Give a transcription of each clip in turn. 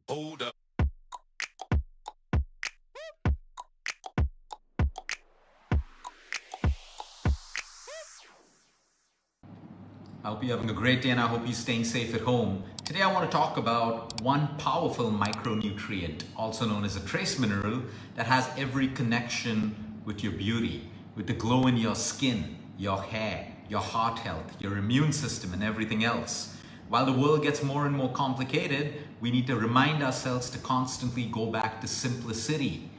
Hold up. I hope you're having a great day and I hope you're staying safe at home. Today I want to talk about one powerful micronutrient, also known as a trace mineral, that has every connection with your beauty, with the glow in your skin, your hair, your heart health, your immune system, and everything else. While the world gets more and more complicated, we need to remind ourselves to constantly go back to simplicity.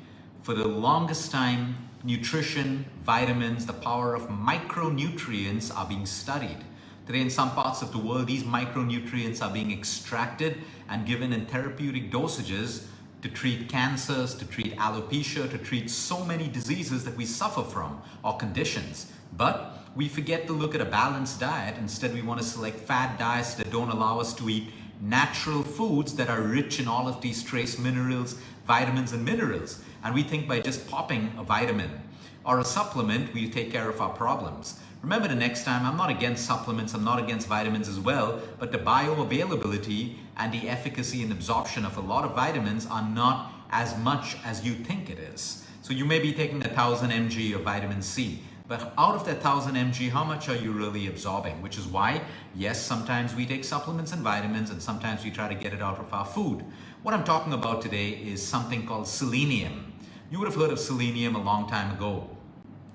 For the longest time, nutrition, vitamins, the power of micronutrients are being studied. Today, in some parts of the world, these micronutrients are being extracted and given in therapeutic dosages to treat cancers, to treat alopecia, to treat so many diseases that we suffer from or conditions. But we forget to look at a balanced diet. Instead, we want to select fad diets that don't allow us to eat natural foods that are rich in all of these trace minerals, vitamins, and minerals. And we think by just popping a vitamin or a supplement, we take care of our problems. Remember, the next time, I'm not against supplements, I'm not against vitamins as well, but the bioavailability and the efficacy and absorption of a lot of vitamins are not as much as you think it is. So you may be taking 1,000 mg of vitamin C, but out of that 1,000 mg, how much are you really absorbing? Which is why, yes, sometimes we take supplements and vitamins, and sometimes we try to get it out of our food. What I'm talking about today is something called selenium. You would have heard of selenium a long time ago.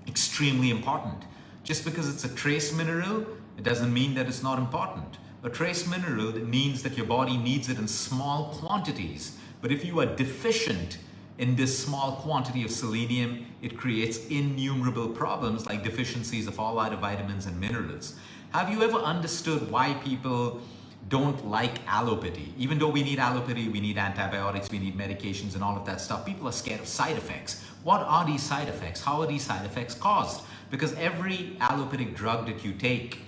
Extremely important. Just because it's a trace mineral, it doesn't mean that it's not important. A trace mineral means that your body needs it in small quantities. But if you are deficient in this small quantity of selenium, it creates innumerable problems like deficiencies of all other vitamins and minerals. Have you ever understood why people don't like allopathy? Even though we need allopathy, we need antibiotics, we need medications and all of that stuff, people are scared of side effects. What are these side effects? How are these side effects caused? Because every allopathic drug that you take,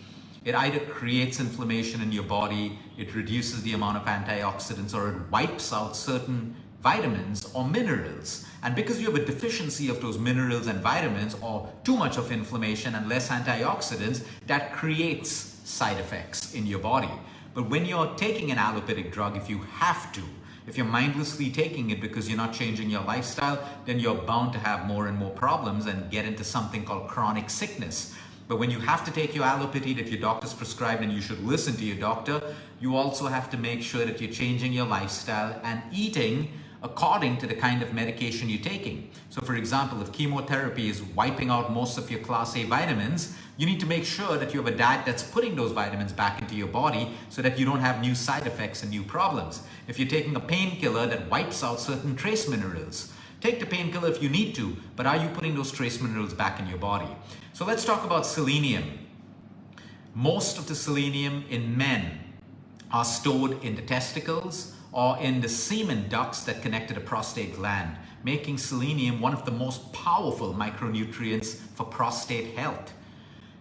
it either creates inflammation in your body, it reduces the amount of antioxidants, or it wipes out certain vitamins or minerals. And because you have a deficiency of those minerals and vitamins, or too much of inflammation and less antioxidants, that creates side effects in your body. But when you're taking an allopathic drug, if you have to, if you're mindlessly taking it because you're not changing your lifestyle, then you're bound to have more and more problems and get into something called chronic sickness. But when you have to take your allopathy that your doctor's prescribed, and you should listen to your doctor, you also have to make sure that you're changing your lifestyle and eating according to the kind of medication you're taking. So for example, if chemotherapy is wiping out most of your class A vitamins, you need to make sure that you have a diet that's putting those vitamins back into your body so that you don't have new side effects and new problems. If you're taking a painkiller that wipes out certain trace minerals, take the painkiller if you need to, but are you putting those trace minerals back in your body? So let's talk about selenium. Most of the selenium in men are stored in the testicles or in the semen ducts that connect to the prostate gland, making selenium one of the most powerful micronutrients for prostate health.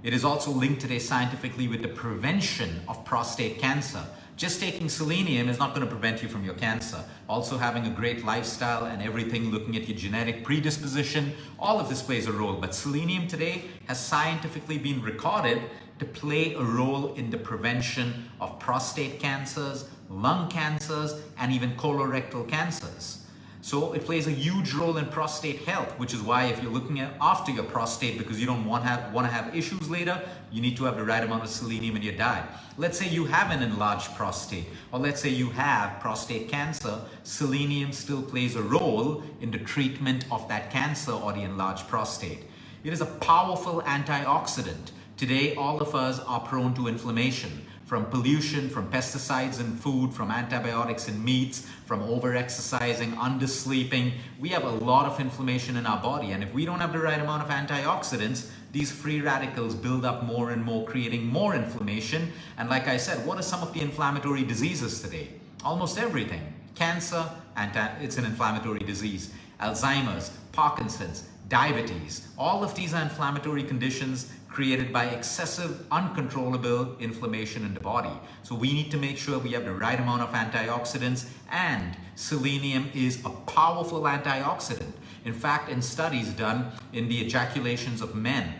It is also linked today scientifically with the prevention of prostate cancer. Just taking selenium is not going to prevent you from your cancer. Also having a great lifestyle and everything, looking at your genetic predisposition, all of this plays a role. But selenium today has scientifically been recorded to play a role in the prevention of prostate cancers, lung cancers, and even colorectal cancers. So it plays a huge role in prostate health, which is why if you're looking after your prostate because you don't want to have issues later, you need to have the right amount of selenium in your diet. Let's say you have an enlarged prostate, or let's say you have prostate cancer, selenium still plays a role in the treatment of that cancer or the enlarged prostate. It is a powerful antioxidant. Today, all of us are prone to inflammation. From pollution, from pesticides in food, from antibiotics in meats, from over-exercising, undersleeping. We have a lot of inflammation in our body, and if we don't have the right amount of antioxidants, these free radicals build up more and more, creating more inflammation. And like I said, what are some of the inflammatory diseases today? Almost everything. Cancer, it's an inflammatory disease. Alzheimer's, Parkinson's, diabetes, all of these are inflammatory conditions created by excessive, uncontrollable inflammation in the body. So we need to make sure we have the right amount of antioxidants, and selenium is a powerful antioxidant. In fact, in studies done in the ejaculations of men,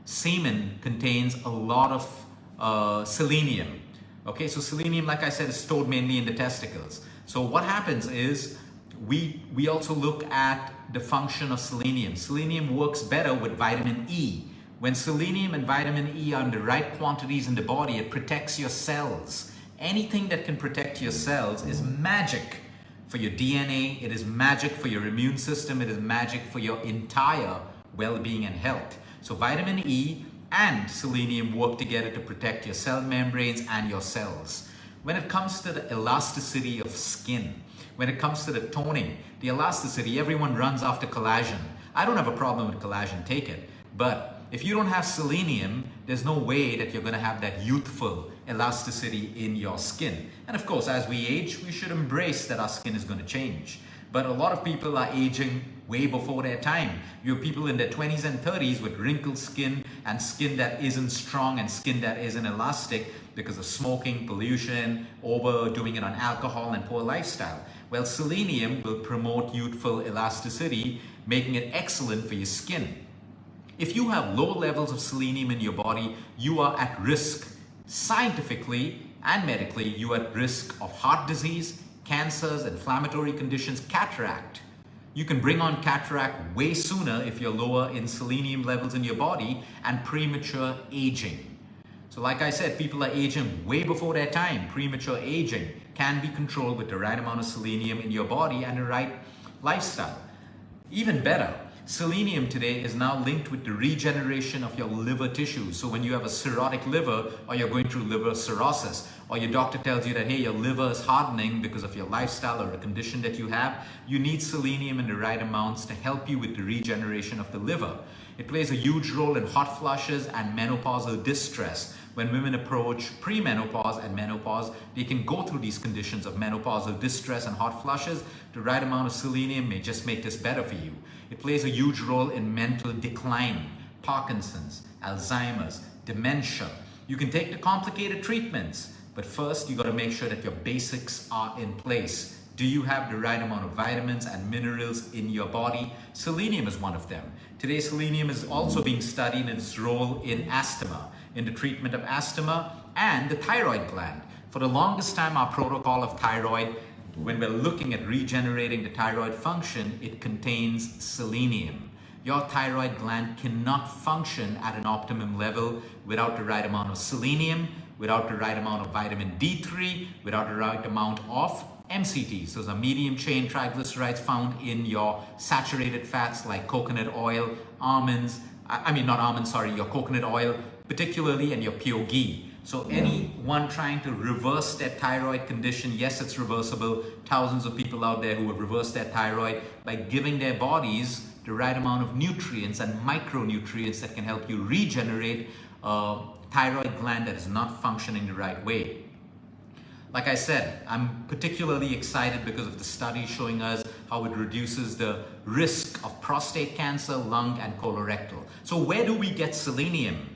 semen contains a lot of selenium. Okay, so selenium, like I said, is stored mainly in the testicles. So what happens is we also look at the function of selenium. Selenium works better with vitamin E. When selenium and vitamin E are in the right quantities in the body, it protects your cells. Anything that can protect your cells is magic for your DNA, it is magic for your immune system, it is magic for your entire well-being and health. So vitamin E and selenium work together to protect your cell membranes and your cells. When it comes to the elasticity of skin, when it comes to the toning, the elasticity, everyone runs after collagen. I don't have a problem with collagen, take it. But if you don't have selenium, there's no way that you're going to have that youthful elasticity in your skin. And of course, as we age, we should embrace that our skin is going to change. But a lot of people are aging way before their time. You have people in their 20s and 30s with wrinkled skin and skin that isn't strong and skin that isn't elastic because of smoking, pollution, overdoing it on alcohol and poor lifestyle. Well, selenium will promote youthful elasticity, making it excellent for your skin. If you have low levels of selenium in your body, you are at risk. Scientifically and medically, you are at risk of heart disease, cancers, inflammatory conditions, cataract. You can bring on cataract way sooner if you're lower in selenium levels in your body, and premature aging. So like I said, people are aging way before their time. Premature aging can be controlled with the right amount of selenium in your body and the right lifestyle. Even better, selenium today is now linked with the regeneration of your liver tissue. So when you have a cirrhotic liver, or you're going through liver cirrhosis, or your doctor tells you that, hey, your liver is hardening because of your lifestyle or a condition that you have, you need selenium in the right amounts to help you with the regeneration of the liver. It plays a huge role in hot flushes and menopausal distress. When women approach premenopause and menopause, they can go through these conditions of menopausal distress and hot flushes. The right amount of selenium may just make this better for you. It plays a huge role in mental decline, Parkinson's, Alzheimer's, dementia. You can take the complicated treatments, but first you got to make sure that your basics are in place. Do you have the right amount of vitamins and minerals in your body? Selenium is one of them. Today, selenium is also being studied in its role in asthma, in the treatment of asthma and the thyroid gland. For the longest time, our protocol of thyroid, when we're looking at regenerating the thyroid function, it contains selenium. Your thyroid gland cannot function at an optimum level without the right amount of selenium, without the right amount of vitamin D3, without the right amount of MCTs. Those are medium chain triglycerides found in your saturated fats like coconut oil, almonds, your coconut oil, particularly, and your pure ghee. So anyone trying to reverse their thyroid condition, yes, it's reversible. Thousands of people out there who have reversed their thyroid by giving their bodies the right amount of nutrients and micronutrients that can help you regenerate a thyroid gland that is not functioning the right way. Like I said, I'm particularly excited because of the study showing us how it reduces the risk of prostate cancer, lung, and colorectal. So where do we get selenium?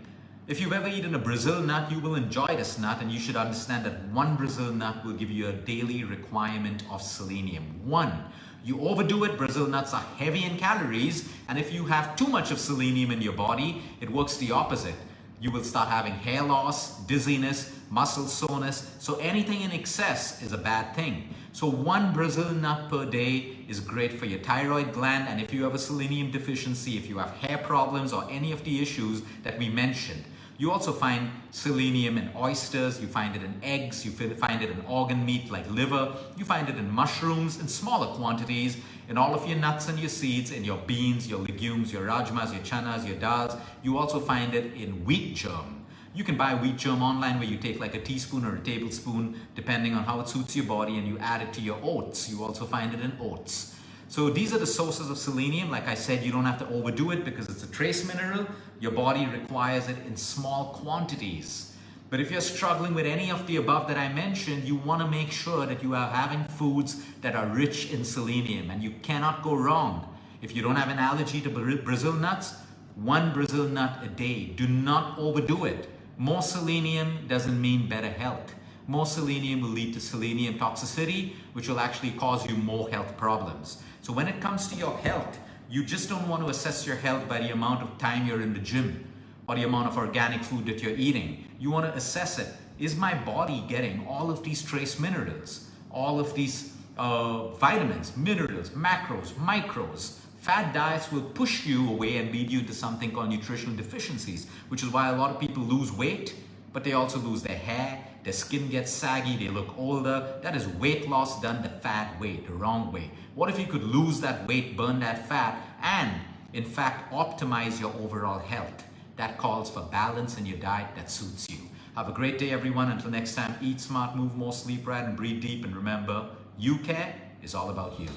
If you've ever eaten a Brazil nut, you will enjoy this nut, and you should understand that one Brazil nut will give you a daily requirement of selenium. One. You overdo it, Brazil nuts are heavy in calories, and if you have too much of selenium in your body, it works the opposite. You will start having hair loss, dizziness, muscle soreness. So anything in excess is a bad thing. So one Brazil nut per day is great for your thyroid gland. And if you have a selenium deficiency, if you have hair problems or any of the issues that we mentioned, you also find selenium in oysters, you find it in eggs, you find it in organ meat like liver, you find it in mushrooms in smaller quantities, in all of your nuts and your seeds, in your beans, your legumes, your rajmas, your chanas, your dals. You also find it in wheat germ. You can buy wheat germ online where you take like a teaspoon or a tablespoon, depending on how it suits your body, and you add it to your oats. You also find it in oats. So these are the sources of selenium. Like I said, you don't have to overdo it because it's a trace mineral. Your body requires it in small quantities. But if you're struggling with any of the above that I mentioned, you want to make sure that you are having foods that are rich in selenium, and you cannot go wrong. If you don't have an allergy to Brazil nuts, one Brazil nut a day. Do not overdo it. More selenium doesn't mean better health. More selenium will lead to selenium toxicity, which will actually cause you more health problems. So when it comes to your health, you just don't want to assess your health by the amount of time you're in the gym. or the amount of organic food that you're eating. You want to assess it. Is my body getting all of these trace minerals, all of these vitamins, minerals, macros, micros? Fad diets will push you away and lead you to something called nutritional deficiencies, which is why a lot of people lose weight, but they also lose their hair, their skin gets saggy, they look older. That is weight loss done the fad way, the wrong way. What if you could lose that weight, burn that fat, and in fact optimize your overall health? That calls for balance in your diet that suits you. Have a great day, everyone. Until next time, eat smart, move more, sleep right, and breathe deep. And remember, you care is all about you.